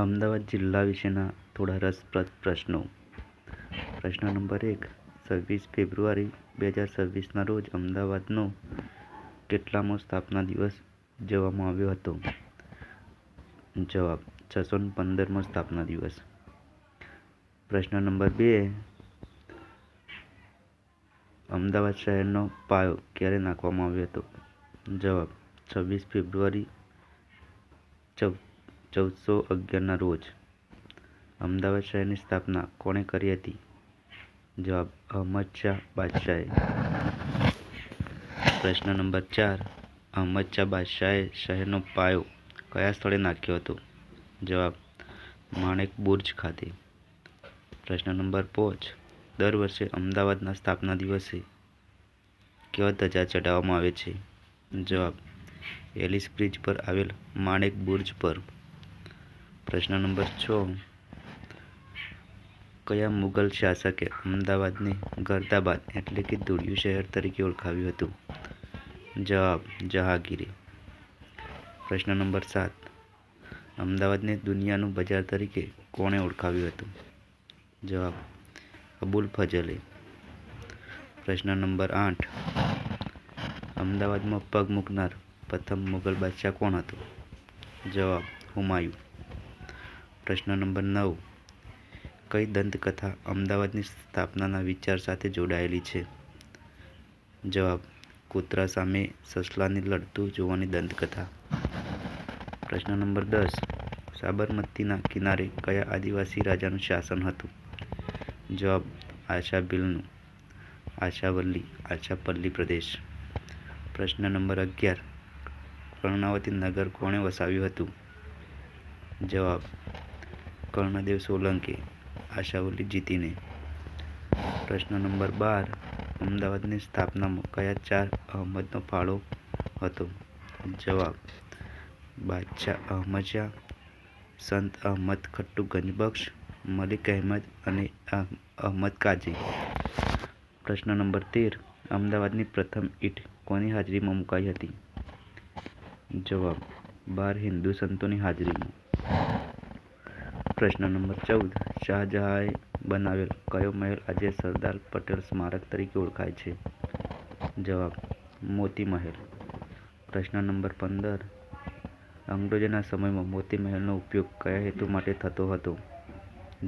અમદાવાદ જિલ્લા વિશેના થોડા રસપ્રદ પ્રશ્નો. પ્રશ્ન નંબર 1. 26 ફેબ્રુઆરી 2026ના રોજ અમદાવાદનો કેટલામો સ્થાપના દિવસ ઉજવવામાં આવ્યો હતો? જવાબ: 615મો સ્થાપના દિવસ. પ્રશ્ન નંબર 2. અમદાવાદ શહેરનો પાયો ક્યારે નાખવામાં આવ્યો હતો? જવાબ: 26 ફેબ્રુઆરી 1411ના રોજ. અમદાવાદ શહેરની સ્થાપના કોણે કરી હતી? જવાબ: અહમદ શાહ બાદશાહે. પ્રશ્ન નંબર 4. અહમદ શાહ બાદશાહે શહેરનો પાયો કયા સ્થળે નાખ્યો હતો? જવાબ: માણેક બુર્જ ખાતે. પ્રશ્ન નંબર 5. દર વર્ષે અમદાવાદના સ્થાપના દિવસે કેવા ધજા ચડાવવામાં આવે છે? જવાબ: એલિસ બ્રિજ પર આવેલ માણેક બુર્જ પર. પ્રશ્ન નંબર 6. કયા મુગલ શાસકે અમદાવાદને ગર્દાબાદ એટલે કે ધૂળિયું શહેર તરીકે ઓળખાવ્યું હતું? જવાબ: જહાંગીરે. પ્રશ્ન નંબર 7. અમદાવાદને દુનિયાનું બજાર તરીકે કોણે ઓળખાવ્યું હતું? જવાબ: અબુલ ફઝલે. પ્રશ્ન નંબર 8. અમદાવાદમાં પગ મૂકનાર પ્રથમ મુગલ બાદશાહ કોણ હતો? જવાબ: હુમાયું. પ્રશ્ન નંબર 9. કઈ દંતકથા અમદાવાદની સ્થાપનાના વિચાર સાથે જોડાયેલી છે? જવાબ: કૂતરા સામે સસલાને લડતું જોવાની દંતકથા. પ્રશ્ન નંબર 10. સાબરમતીના કિનારે કયા આદિવાસી રાજાનું શાસન હતું? જવાબ: આશા ભીલનું. આશાપલ્લી પ્રદેશ. પ્રશ્ન નંબર 11. કર્ણાવતી નગર કોણે વસાવ્યું હતું? જવાબ: કર્ણદેવ સોલંકે. આશાવલ્લી જીતીને. પ્રશ્ન નંબર 12. અમદાવાદની સ્થાપનામાં કયા 4 અહમદનો ફાળો હતો? જવાબ: બાદશાહ અહમદ શાહ, સંત અહમદ ખટ્ટુ ગંજબખ્શ, મલિક અહેમદ અને અહમદ કાઝી. પ્રશ્ન નંબર 13. અમદાવાદની પ્રથમ ઈંટ કોની હાજરીમાં મુકાઈ હતી? જવાબ: 12 હિન્દુ સંતોની હાજરીમાં. પ્રશ્ન નંબર 14. શાહજહાંએ બનાવેલ કયો મહેલ આજે સરદાર પટેલ સ્મારક તરીકે ઓળખાય છે? જવાબ: મોતી મહેલ. પ્રશ્ન નંબર 15. અંગ્રેજોના સમયમાં મોતી મહેલનો ઉપયોગ કયા હેતુ માટે થતો હતો?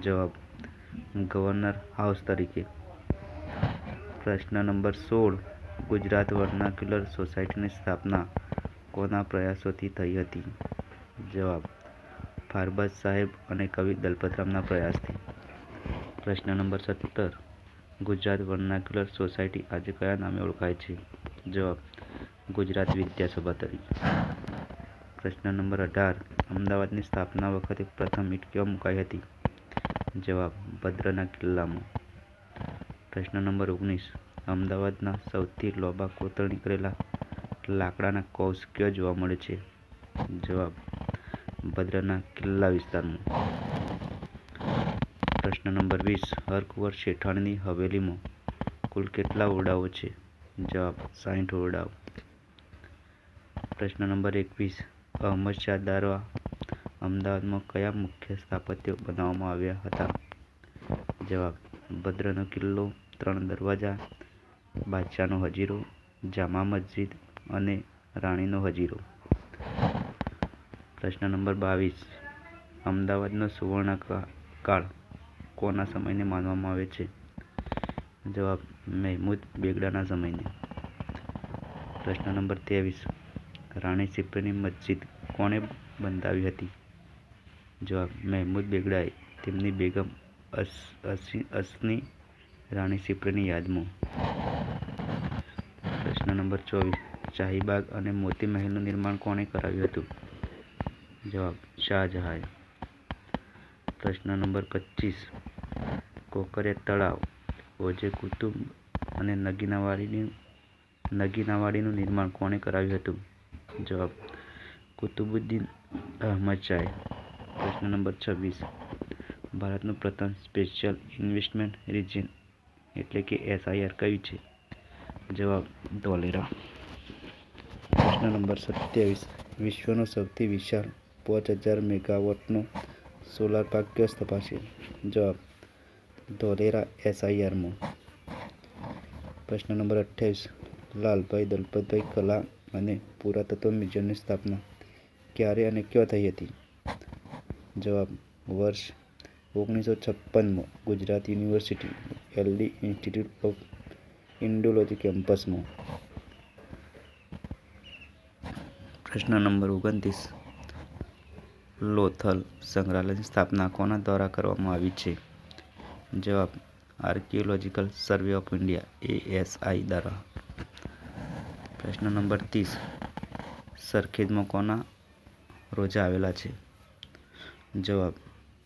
જવાબ: ગવર્નર હાઉસ તરીકે. પ્રશ્ન નંબર 16. ગુજરાત વર્નાક્યુલર સોસાયટીની સ્થાપના કોના પ્રયાસોથી થઈ હતી? જવાબ: ફારબાદ સાહેબ અને કવિ દલપતરામના પ્રયાસથી. પ્રશ્ન નંબર 17. ગુજરાત વર્નાક્યુલર સોસાયટી આજે કયા નામે ઓળખાય છે? જવાબ: ગુજરાત વિદ્યાસભા તરીકે. પ્રશ્ન નંબર 18. અમદાવાદની સ્થાપના વખતે પ્રથમ ઈંટ ક્યાં મુકાઈ હતી? જવાબ: ભદ્રના કિલ્લામાં. પ્રશ્ન નંબર 19. અમદાવાદના સૌથી લાંબા કોતરણી કરેલા લાકડાના કૌંસ ક્યાં જોવા મળે છે? જવાબ: ભદ્રના કિલ્લા વિસ્તારમાં. પ્રશ્ન નંબર 20. હરકુંવર શેઠાણીની હવેલીમાં કુલ કેટલા ઓરડાઓ છે? જવાબ: 60 ઓરડાઓ. પ્રશ્ન નંબર 21. અહમદ શાહ દ્વારા અમદાવાદમાં કયા મુખ્ય સ્થાપત્યો બનાવવામાં આવ્યા હતા? જવાબ: ભદ્રનો કિલ્લો, 3 દરવાજા, બાદશાહનો હજીરો, જામા મસ્જિદ અને રાણીનો હજીરો. પ્રશ્ન નંબર 22. અમદાવાદનો સુવર્ણકાળ કોના સમયને માનવામાં આવે છે? જવાબ: મહેમૂદ બેગડાના સમયને. પ્રશ્ન નંબર 23. રાણી સિપ્રીની મસ્જિદ કોણે બંધાવી હતી? જવાબ: મહેમૂદ બેગડાએ તેમની બેગમ અસની રાણી સિપ્રીની યાદમાં. પ્રશ્ન નંબર 24. શાહીબાગ અને મોતી મહેલનું નિર્માણ કોણે કરાવ્યું હતું? જવાબ: શાહજહાંએ. પ્રશ્ન નંબર 25. કોકરિયા તળાવ, ઓજે કુતુબ અને નગીનાવાડીનું નિર્માણ કોણે કરાવ્યું હતું? જવાબ: કુતુબુદ્દીન અહમદ શાહે. પ્રશ્ન નંબર 26. ભારતનું પ્રથમ સ્પેશિયલ ઇન્વેસ્ટમેન્ટ રિજિયન એટલે કે SIR કયું છે? જવાબ: ધોલેરા. પ્રશ્ન નંબર 27. વિશ્વનો સૌથી વિશાળ 5000 મેગાવોટનો સોલાર પાર્ક ક્યાં સ્થપાશે? જવાબ ધોલેરા SIRમાં. પ્રશ્ન નંબર 28. લાલભાઈ દલપતભાઈ કલા અને પુરાતત્વ મ્યુઝિયમની સ્થાપના ક્યારે અને ક્યાં થઈ હતી? જવાબ વર્ષ 1956માં Gujarat university LD institute of Indology કેમ્પસમાં. પ્રશ્ન નંબર 29. લોથલ સંગ્રહાલયની સ્થાપના કોના દ્વારા કરવામાં આવી છે? જવાબ archaeological survey of India ASI દ્વારા. પ્રશ્ન નંબર 30. સરખેજમાં કોના રોજા આવેલા છે? જવાબ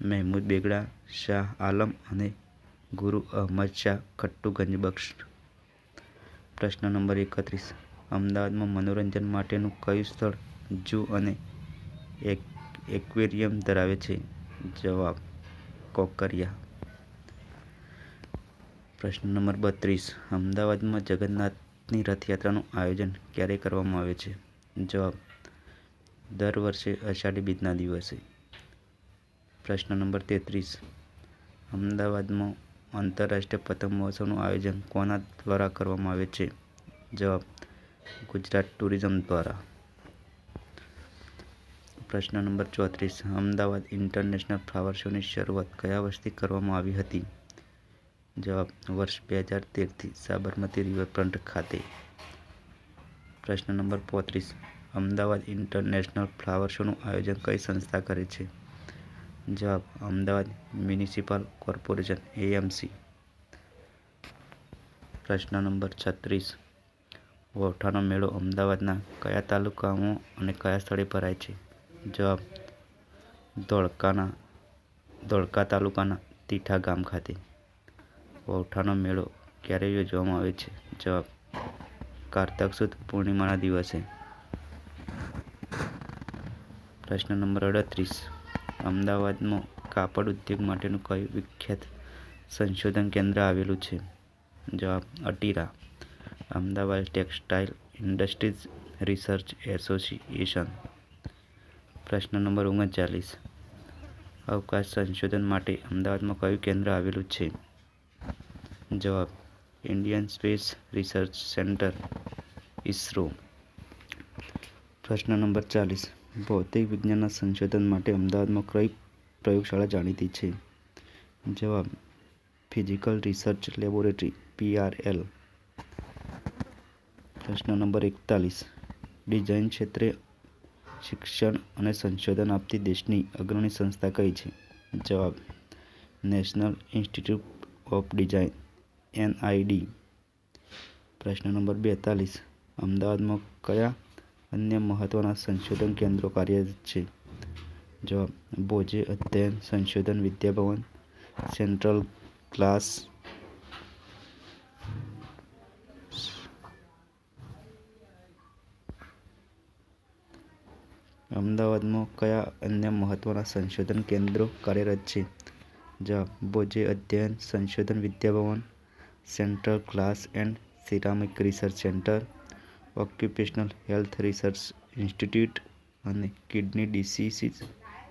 મહેમૂદ બેગડા, શાહ આલમ અને ગુરુ અહમદ શાહ ખટ્ટુગંજ બખ્શ. પ્રશ્ન નંબર 31. અમદાવાદમાં મનોરંજન માટેનું કયું સ્થળ ઝૂ અને એક્વેરિયમ ધરાવે છે? જવાબ કોકરિયા. પ્રશ્ન નંબર 32. અમદાવાદમાં જગન્નાથની રથયાત્રાનું આયોજન ક્યારે કરવામાં આવે છે? જવાબ દર વર્ષે અષાઢી બીજના દિવસે. પ્રશ્ન નંબર 33. અમદાવાદમાં આંતરરાષ્ટ્રીય પતંગ મહોત્સવનું આયોજન કોના દ્વારા કરવામાં આવે છે? જવાબ ગુજરાત ટુરિઝમ દ્વારા. પ્રશ્ન નંબર 34. અમદાવાદ ઇન્ટરનેશનલ ફ્લાવર શોની શરૂઆત કયા વર્ષથી કરવામાં આવી હતી? જવાબ વર્ષ 2013થી સાબરમતી રિવરફ્રન્ટ ખાતે. પ્રશ્ન નંબર 35. અમદાવાદ ઇન્ટરનેશનલ ફ્લાવર શોનું આયોજન કઈ સંસ્થા કરે છે? જવાબ અમદાવાદ મ્યુનિસિપલ કોર્પોરેશન AMC. પ્રશ્ન નંબર 36. વૌઠાનો મેળો અમદાવાદના કયા તાલુકામાં અને કયા સ્થળે ભરાય છે? જવાબ ધોળકા તાલુકાના તીઠા ગામ ખાતે. વૌઠાનો મેળો ક્યારે યોજવામાં આવે છે? જવાબ કારતક સુદ પૂર્ણિમાના દિવસે. પ્રશ્ન નંબર 38. અમદાવાદમાં કાપડ ઉદ્યોગ માટેનું કયું વિખ્યાત સંશોધન કેન્દ્ર આવેલું છે? જવાબ ATIRA. Ahmedabad textile industries research association. પ્રશ્ન નંબર 39. અવકાશ સંશોધન માટે અમદાવાદમાં કયું કેન્દ્ર આવેલું છે? જવાબ Indian space research centre ISRO. પ્રશ્ન નંબર 40. ભૌતિક વિજ્ઞાનના સંશોધન માટે અમદાવાદમાં કઈ પ્રયોગશાળા જાણીતી છે? જવાબ ફિઝિકલ રિસર્ચ લેબોરેટરી PRL. પ્રશ્ન નંબર 41. ડિઝાઇન ક્ષેત્રે શિક્ષણ અને સંશોધન આપતી દેશની અગ્રણી સંસ્થા કઈ છે? જવાબ national institute of design NID. પ્રશ્ન નંબર 42. અમદાવાદમાં કયા અન્ય મહત્વના સંશોધન કેન્દ્રો કાર્યરત છે? જવાબ ભોજે અધ્યયન સંશોધન વિદ્યાભવન, સેન્ટ્રલ ક્લાસ અમદાવાદમાં કયા અન્ય મહત્વના સંશોધન કેન્દ્રો કાર્યરત છે? જવાબ ભોજે અધ્યયન સંશોધન વિદ્યાભવન, central glass and ceramic research centre, occupational health research institute અને kidney disease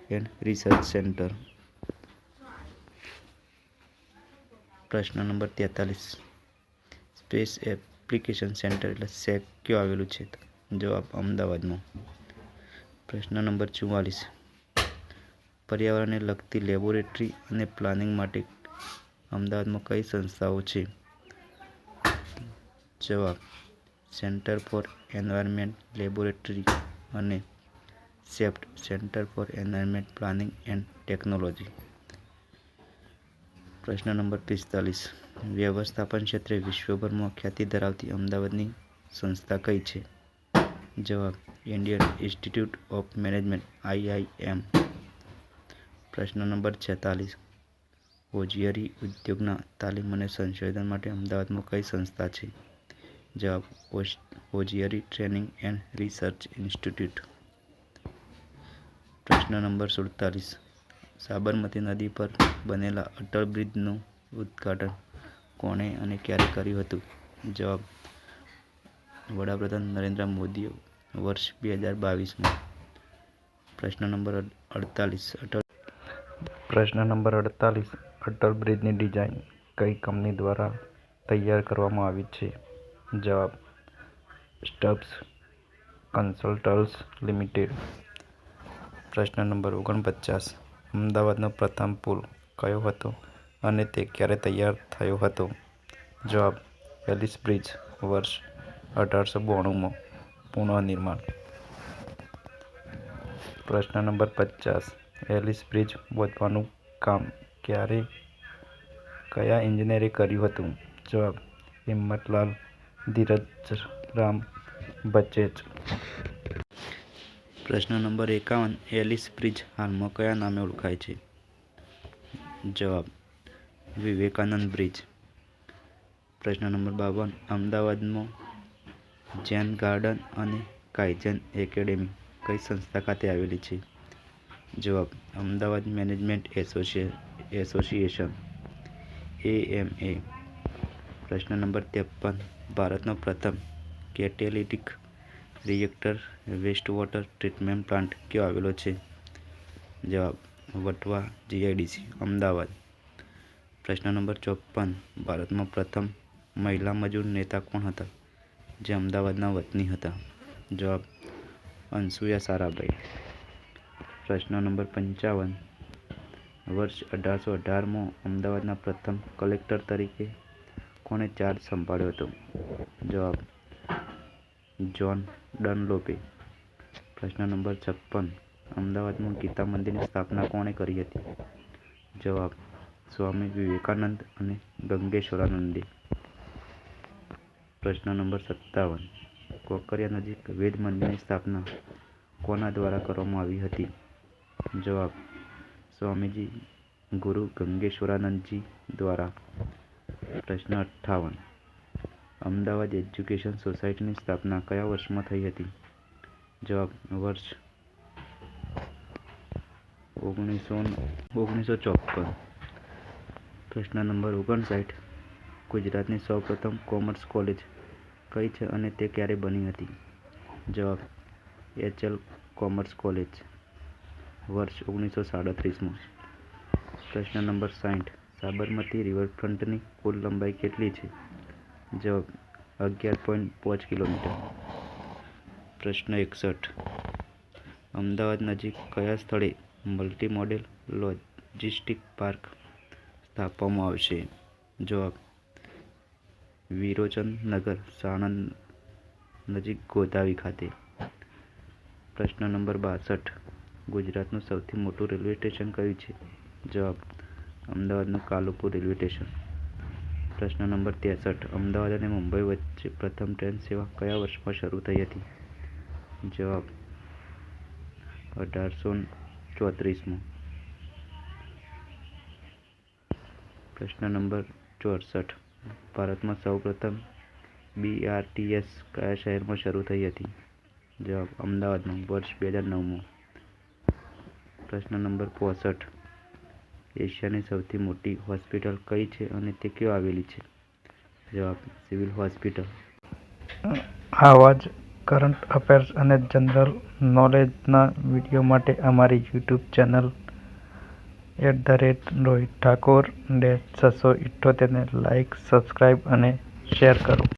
and research centre. પ્રશ્ન નંબર 43. સ્પેસ એપ્લિકેશન સેન્ટર એટલે SEC ક્યાં આવેલું છે? જવાબ અમદાવાદમાં. પ્રશ્ન નંબર 44. પર્યાવરણને લગતી લેબોરેટરી અને પ્લાનિંગ માટે અમદાવાદમાં કઈ સંસ્થાઓ છે? જવાબ સેન્ટર ફોર એન્વાયરમેન્ટ લેબોરેટરી અને CEPT centre for environment planning and technology. પ્રશ્ન નંબર 45. વ્યવસ્થાપન ક્ષેત્રે વિશ્વભરમાં ખ્યાતિ ધરાવતી અમદાવાદની સંસ્થા કઈ છે? જવાબ Indian institute of management IIM. પ્રશ્ન નંબર 46. હોજિયારી ઉદ્યોગના તાલીમ અને સંશોધન માટે અમદાવાદમાં કઈ સંસ્થા છે? જવાબ હોજિયારી ટ્રેનિંગ એન્ડ રિસર્ચ ઇન્સ્ટિટ્યૂટ. પ્રશ્ન નંબર 47. સાબરમતી નદી પર બનેલા અટલ બ્રિજનું ઉદ્ઘાટન કોણે અને ક્યારે કર્યું હતું? જવાબ વડાપ્રધાન નરેન્દ્ર મોદીએ વર્ષ 2022માં. પ્રશ્ન નંબર 48. પ્રશ્ન નંબર 48. અટલ બ્રિજની ડિઝાઇન કઈ કંપની દ્વારા તૈયાર કરવામાં આવી છે? જવાબ સ્ટબ્સ કન્સલ્ટન્ટ્સ લિમિટેડ. પ્રશ્ન નંબર 49. અમદાવાદનો પ્રથમ પુલ કયો હતો અને તે ક્યારે તૈયાર થયો હતો? જવાબ એલિસ બ્રિજ. વર્ષ 1892માં પુનઃનિર્માણ. પ્રશ્ન નંબર 50. એલિસ બ્રિજ બાંધવાનું કામ કયા ઇજનેરે કર્યું હતું? જવાબ હિમ્મતલાલ ધીરજરામ બજાજ. પ્રશ્ન નંબર 51. એલિસ બ્રિજ હાલમાં કયા નામે ઓળખાય છે? જવાબ વિવેકાનંદ બ્રિજ. પ્રશ્ન નંબર 52. અમદાવાદમાં ઝેન ગાર્ડન અને કાઇઝન એકેડેમી કઈ સંસ્થા ખાતે આવેલી છે? જવાબ અમદાવાદ મેનેજમેન્ટ એસોસિએશન AMA. પ્રશ્ન નંબર 53. ભારતનો પ્રથમ catalytic reactor waste water treatment plant ક્યાં આવેલો છે? જવાબ વટવા GIDC અમદાવાદ. પ્રશ્ન નંબર 54. ભારતમાં પ્રથમ મહિલા મજૂર નેતા કોણ હતા જે અમદાવાદના વતની હતા? જવાબ અનસુયા સારાભાઈ. પ્રશ્ન નંબર 55. વર્ષ 1818માં અમદાવાદના પ્રથમ કલેક્ટર તરીકે કોણે ચાર્જ સંભાળ્યો હતો? જવાબ જ્હોન ડનલોપે. પ્રશ્ન નંબર 56. અમદાવાદમાં ગીતા મંદિરની સ્થાપના કોણે કરી હતી? જવાબ સ્વામી વિવેકાનંદ અને ગંગેશ્વરાનંદે. પ્રશ્ન નંબર 57. કોકરિયા નજીક વેદ મંદિરની સ્થાપના કોના દ્વારા કરવામાં આવી હતી? જવાબ સ્વામીજી ગુરુ ગંગેશ્વરાનંદજી દ્વારા. પ્રશ્ન 58. અમદાવાદ એજ્યુકેશન સોસાયટીની સ્થાપના કયા વર્ષમાં થઈ હતી? જવાબ વર્ષ 1954. પ્રશ્ન નંબર 59. ગુજરાતની સૌપ્રથમ કોમર્સ કોલેજ કઈ છે અને તે ક્યારે બની હતી? જવાબ HL કોમર્સ કોલેજ વર્ષ 1937માં. પ્રશ્ન નંબર 60. સાબરમતી રિવરફ્રન્ટની કુલ લંબાઈ કેટલી છે? જવાબ 11.5 કિલોમીટર. પ્રશ્ન 61. અમદાવાદ નજીક કયા સ્થળે મલ્ટી મોડેલ લોજિસ્ટિક પાર્ક સ્થાપવામાં આવશે? જવાબ વિરોચન નગર સાણંદ નજીક ગોધાવી ખાતે. પ્રશ્ન નંબર 62. ગુજરાતનું સૌથી મોટું રેલવે સ્ટેશન કયું છે? જવાબ અમદાવાદનું કાલુપુર રેલવે સ્ટેશન. પ્રશ્ન નંબર 63. અમદાવાદ અને મુંબઈ વચ્ચે પ્રથમ ટ્રેન સેવા કયા વર્ષમાં શરૂ થઈ હતી? જવાબ 1834માં. પ્રશ્ન નંબર 64. ભારતમાં સૌપ્રથમ BRTS કયા શહેરમાં શરૂ થઈ હતી? જવાબ અમદાવાદમાં વર્ષ 2009માં. પ્રશ્ન નંબર 65. એશિયાની સૌથી મોટી હોસ્પિટલ કઈ છે અને તે ક્યાં આવેલી છે? જવાબ સિવિલ હોસ્પિટલ. આવા જ કરંટ અફેર્સ અને જનરલ નોલેજના વિડીયો માટે અમારી YouTube ચેનલ @રોહિત ઠાકોર -678 ને લાઇક, સબસ્ક્રાઇબ અને શેર કરો.